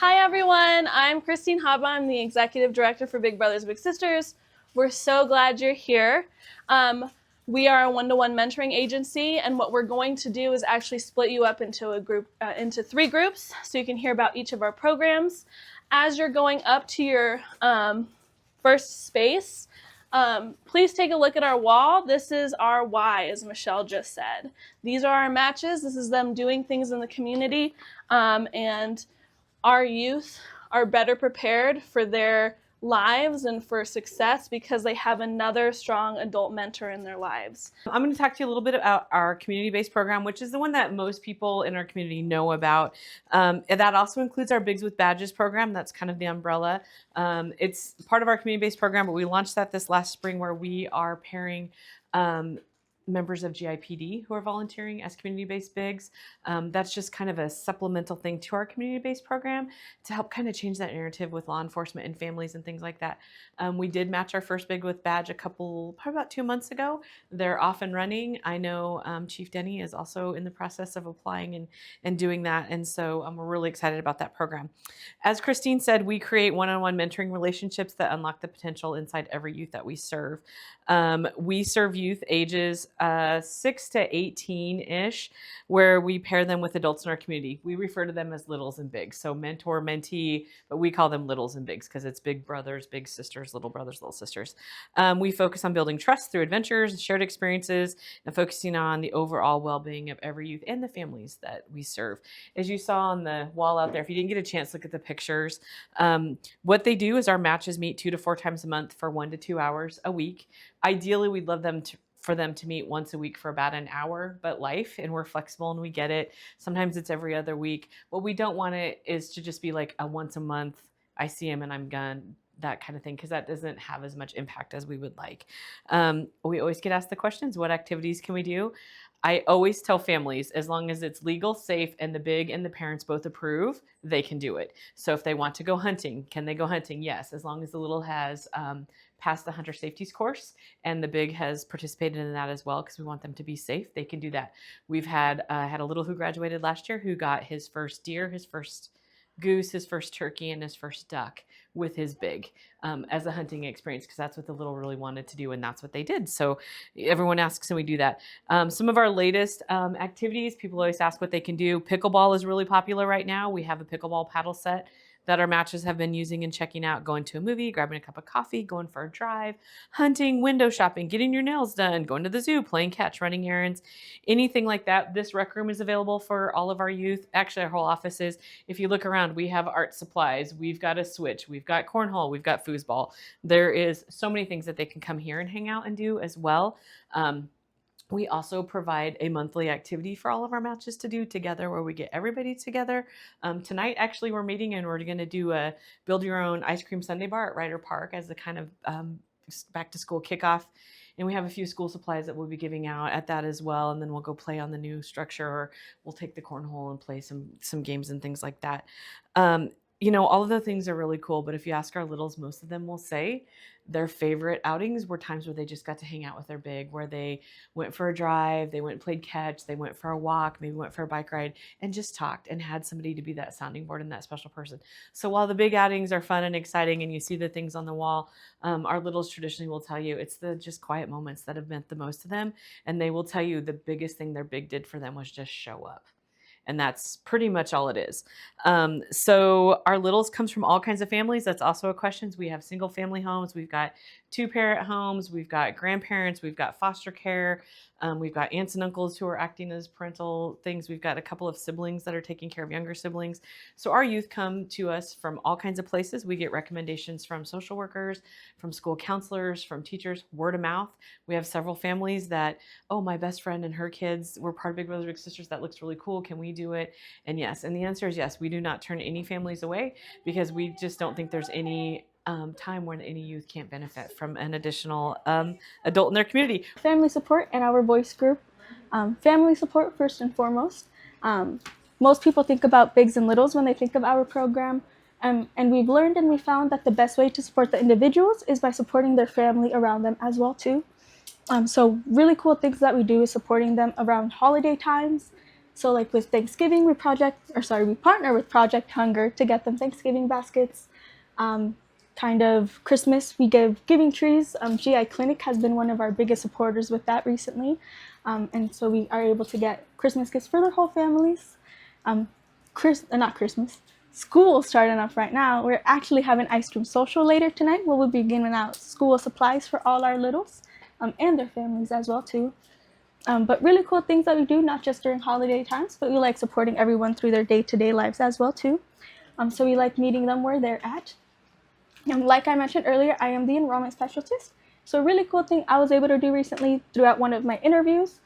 Hi everyone, I'm Christine Haba. I'm the Executive Director for Big Brothers Big Sisters. We're so glad you're here. We are a one-to-one mentoring agency, and what we're going to do is actually split you up into three groups so you can hear about each of our programs. As you're going up to your first space, please take a look at our wall. This is our why, as Michelle just said. These are our matches. This is them doing things in the community, and our youth are better prepared for their lives and for success because they have another strong adult mentor in their lives. I'm going to talk to you a little bit about our community-based program, which is the one that most people in our community know about. That also includes our Bigs with Badges program. That's kind of the umbrella. It's part of our community-based program, but we launched that this last spring where we are pairing members of GIPD who are volunteering as community-based bigs. That's just kind of a supplemental thing to our community-based program to help kind of change that narrative with law enforcement and families and things like that. We did match our first big with badge probably about 2 months ago. They're off and running. I know Chief Denny is also in the process of applying and doing that. And so we're really excited about that program. As Christine said, we create one-on-one mentoring relationships that unlock the potential inside every youth that we serve. We serve youth ages 6 to 18-ish, where we pair them with adults in our community. We refer to them as littles and bigs. So mentor, mentee, but we call them littles and bigs because it's big brothers, big sisters, little brothers, little sisters. We focus on building trust through adventures and shared experiences and focusing on the overall well-being of every youth and the families that we serve. As you saw on the wall out there, if you didn't get a chance to look at the pictures, what they do is our matches meet 2 to 4 times a month for 1 to 2 hours a week. Ideally, we'd love for them to meet once a week for about an hour, but life, and we're flexible and we get it. Sometimes it's every other week. What we don't want it is to just be like a once a month, I see him and I'm gone, that kind of thing, because that doesn't have as much impact as we would like. We always get asked the questions, what activities can we do? I always tell families, as long as it's legal, safe, and the big and the parents both approve, they can do it. So if they want to go hunting, can they go hunting? Yes, as long as the little has passed the hunter safeties course and the big has participated in that as well, because we want them to be safe, they can do that. We've had a little who graduated last year who got his first deer, his first goose, his first turkey, and his first duck with his big as a hunting experience, because that's what the little really wanted to do, and that's what they did. So everyone asks and we do that. Some of our latest activities, people always ask what they can do. Pickleball is really popular right now. We have a pickleball paddle set that our matches have been using and checking out, going to a movie, grabbing a cup of coffee, going for a drive, hunting, window shopping, getting your nails done, going to the zoo, playing catch, running errands, anything like that. This rec room is available for all of our youth. Actually, our whole office is. If you look around, we have art supplies. We've got a switch. We've got cornhole. We've got foosball. There is so many things that they can come here and hang out and do as well. We also provide a monthly activity for all of our matches to do together where we get everybody together. Tonight, actually, we're meeting and we're going to do a build your own ice cream sundae bar at Ryder Park as a kind of back to school kickoff. And we have a few school supplies that we'll be giving out at that as well. And then we'll go play on the new structure, or we'll take the cornhole and play some games and things like that. All of the things are really cool, but if you ask our littles, most of them will say their favorite outings were times where they just got to hang out with their big, where they went for a drive, they went and played catch, they went for a walk, maybe went for a bike ride, and just talked and had somebody to be that sounding board and that special person. So while the big outings are fun and exciting and you see the things on the wall, our littles traditionally will tell you it's the just quiet moments that have meant the most to them. And they will tell you the biggest thing their big did for them was just show up. And that's pretty much all it is. So our littles comes from all kinds of families. That's also a question. We have single family homes. We've got 2-parent homes. We've got grandparents. We've got foster care. We've got aunts and uncles who are acting as parental things. We've got a couple of siblings that are taking care of younger siblings. So our youth come to us from all kinds of places. We get recommendations from social workers, from school counselors, from teachers, word of mouth. We have several families that, oh, my best friend and her kids were part of Big Brothers Big Sisters. That looks really cool. Can we do it? And yes. And the answer is yes. We do not turn any families away because we just don't think there's any time when any youth can't benefit from an additional adult in their community. Family support and our voice group. Family support first and foremost. Most people think about bigs and littles when they think of our program, and we've learned and we found that the best way to support the individuals is by supporting their family around them as well too. So really cool things that we do is supporting them around holiday times, So like with Thanksgiving, we partner with Project Hunger to get them Thanksgiving baskets. Kind of Christmas, we give giving trees. GI Clinic has been one of our biggest supporters with that recently. And so we are able to get Christmas gifts for their whole families. Not Christmas, school starting up right now. We're actually having ice cream social later tonight where we'll be giving out school supplies for all our littles and their families as well too. But really cool things that we do, not just during holiday times, but we like supporting everyone through their day-to-day lives as well too. So we like meeting them where they're at. Like I mentioned earlier, I am the enrollment specialist. So a really cool thing I was able to do recently throughout one of my interviews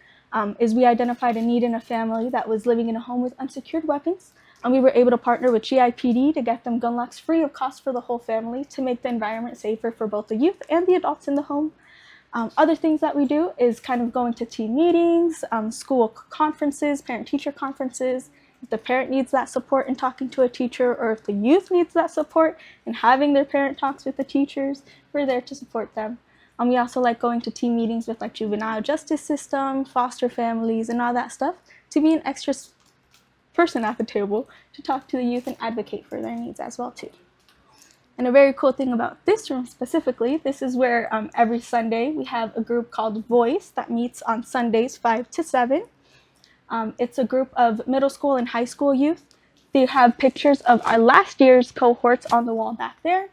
is we identified a need in a family that was living in a home with unsecured weapons. And we were able to partner with GIPD to get them gun locks free of cost for the whole family to make the environment safer for both the youth and the adults in the home. Other things that we do is kind of going to team meetings, school conferences, parent-teacher conferences. If the parent needs that support in talking to a teacher, or if the youth needs that support in having their parent talks with the teachers, we're there to support them. We also like going to team meetings with like juvenile justice system, foster families, and all that stuff to be an extra person at the table to talk to the youth and advocate for their needs as well too. And a very cool thing about this room specifically, this is where every Sunday we have a group called Voice that meets on Sundays 5 to 7. It's a group of middle school and high school youth. They have pictures of our last year's cohorts on the wall back there.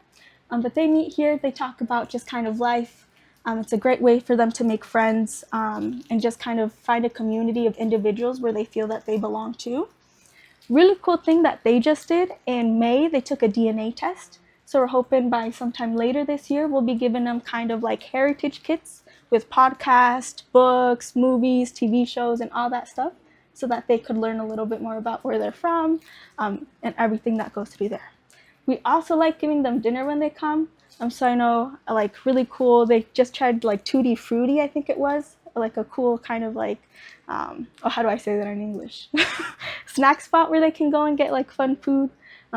But they meet here, they talk about just kind of life. It's a great way for them to make friends and just kind of find a community of individuals where they feel that they belong to. Really cool thing that they just did in May, they took a DNA test. So we're hoping by sometime later this year, we'll be giving them kind of like heritage kits with podcasts, books, movies, TV shows, and all that stuff so that they could learn a little bit more about where they're from and everything that goes through there. We also like giving them dinner when they come. So I know like really cool, they just tried like Tutti Frutti, I think it was, like a cool kind of like, how do I say that in English? Snack spot where they can go and get like fun food.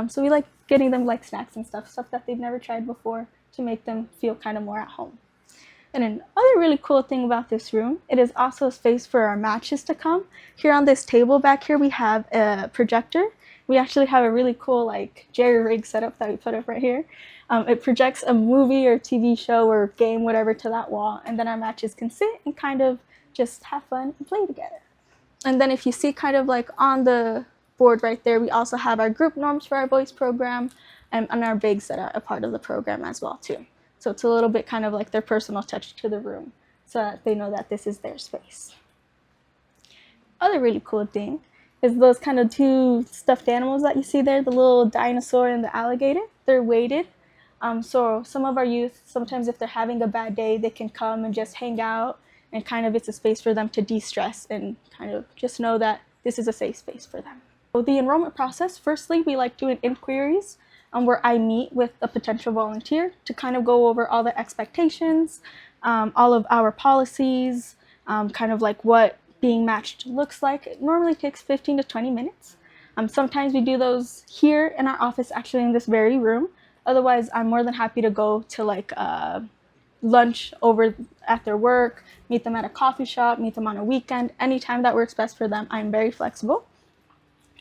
So we like getting them like snacks and stuff that they've never tried before to make them feel kind of more at home. And another really cool thing about this room, it is also a space for our matches to come. Here on this table back here, we have a projector. We actually have a really cool like jerry rig setup that we put up right here. It projects a movie or TV show or game, whatever, to that wall. And then our matches can sit and kind of just have fun and play together. And then if you see kind of like on the board right there, we also have our group norms for our voice program and our bigs that are a part of the program as well too. So it's a little bit kind of like their personal touch to the room so that they know that this is their space. Other really cool thing is those kind of two stuffed animals that you see there, the little dinosaur and the alligator. They're weighted. So some of our youth, sometimes if they're having a bad day, they can come and just hang out and kind of it's a space for them to de-stress and kind of just know that this is a safe space for them. So the enrollment process, firstly, we like doing inquiries where I meet with a potential volunteer to kind of go over all the expectations, all of our policies, kind of like what being matched looks like. It normally takes 15 to 20 minutes. Sometimes we do those here in our office, actually in this very room. Otherwise, I'm more than happy to go to like lunch over at their work, meet them at a coffee shop, meet them on a weekend, anytime that works best for them. I'm very flexible.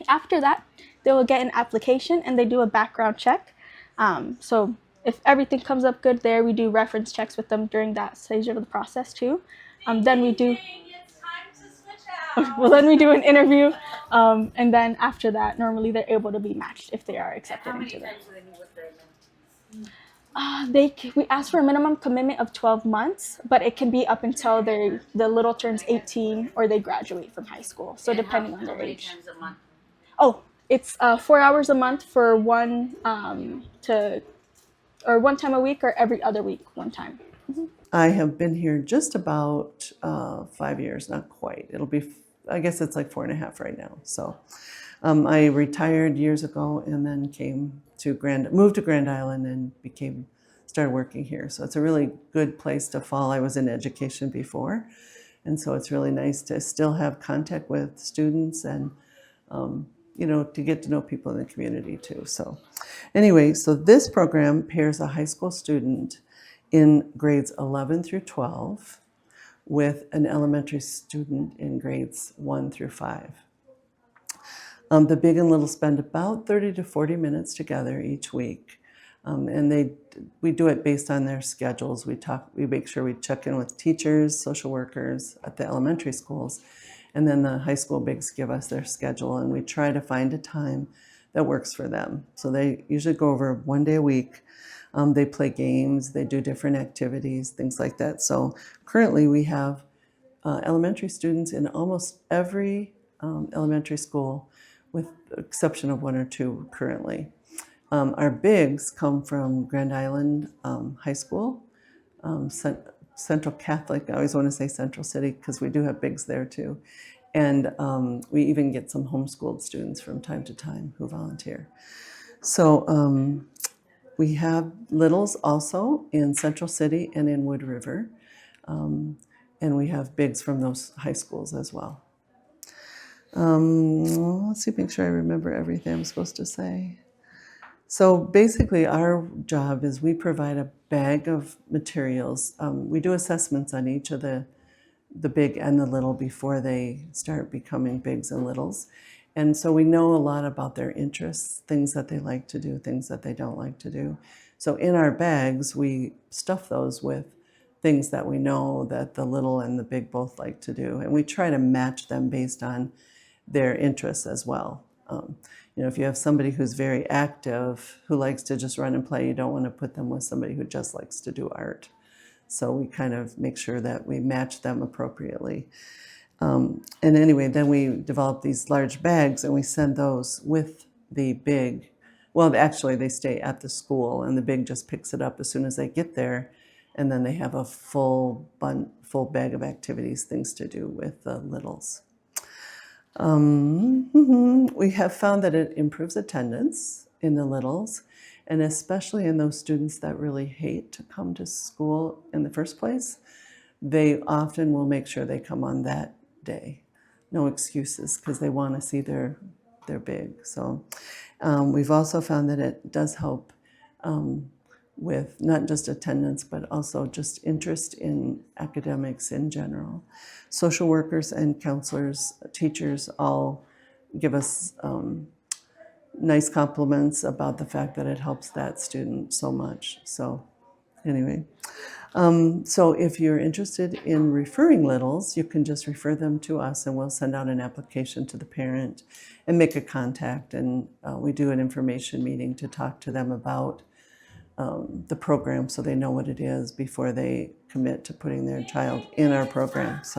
After that, they will get an application and they do a background check. So if everything comes up good there, we do reference checks with them during that stage of the process too. Then we do well, then we do an interview, and then after that, normally they're able to be matched if they are accepted into that. We ask for a minimum commitment of 12 months, but it can be up until the little turns 18 or they graduate from high school. So depending on their age. Oh, it's 4 hours a month for one time a week or every other week one time. Mm-hmm. I have been here just about 5 years, not quite. It'll be, I guess it's like 4.5 right now. So I retired years ago and then moved to Grand Island and started working here. So it's a really good place to fall. I was in education before, and so it's really nice to still have contact with students and to get to know people in the community too. So anyway, so this program pairs a high school student in grades 11 through 12 with an elementary student in grades 1 through 5. The big and little spend about 30 to 40 minutes together each week. And we do it based on their schedules. We make sure we check in with teachers, social workers at the elementary schools, and then the high school bigs give us their schedule, and we try to find a time that works for them. So they usually go over 1 day a week. They play games, they do different activities, things like that. So currently we have elementary students in almost every elementary school, with the exception of 1 or 2 currently. Our bigs come from Grand Island High School, Central Catholic. I always want to say Central City because we do have bigs there too. And we even get some homeschooled students from time to time who volunteer. So we have littles also in Central City and in Wood River. And we have bigs from those high schools as well. Let's see, make sure I remember everything I'm supposed to say. So basically our job is we provide a bag of materials. We do assessments on each of the big and the little before they start becoming bigs and littles. And so we know a lot about their interests, things that they like to do, things that they don't like to do. So in our bags, we stuff those with things that we know that the little and the big both like to do. And we try to match them based on their interests as well. If you have somebody who's very active, who likes to just run and play, you don't want to put them with somebody who just likes to do art. So we kind of make sure that we match them appropriately. And anyway, then we develop these large bags and we send those with the big. Well, actually, they stay at the school and the big just picks it up as soon as they get there. And then they have a full bag of activities, things to do with the littles. We have found that it improves attendance in the littles, and especially in those students that really hate to come to school in the first place. They often will make sure they come on that day. No excuses, because they want to see their big. So we've also found that it does help with not just attendance, but also just interest in academics in general. Social workers and counselors, teachers all give us nice compliments about the fact that it helps that student so much. So anyway, so if you're interested in referring littles, you can just refer them to us and we'll send out an application to the parent and make a contact. And we do an information meeting to talk to them about the program so they know what it is before they commit to putting their child in our program. So